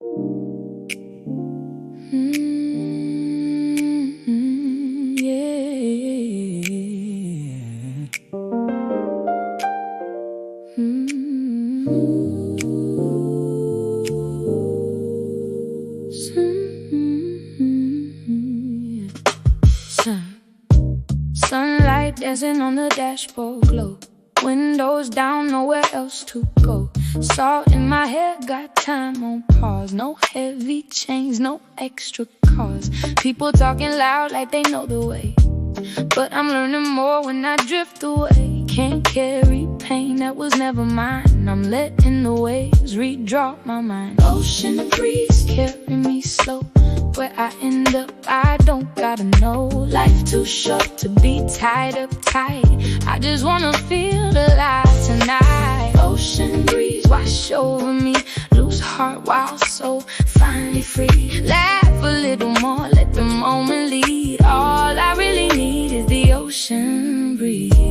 Yeah. Sunlight dancing on the dashboard glow. Windows down, nowhere else to go. Salt in my hair, got time on pause. No heavy chains, no extra cars. People talking loud like they know the way, but I'm learning more when I drift away. Can't carry pain that was never mine. I'm letting the waves redraw my mind. Ocean breeze carry me slow. Where I end up, I don't gotta know. Life too short to be tied up tight. I just wanna feel alive tonight. Ocean breeze wash over me, loose heart while so finally free. Laugh a little more, let the moment lead. All I really need is the ocean breeze.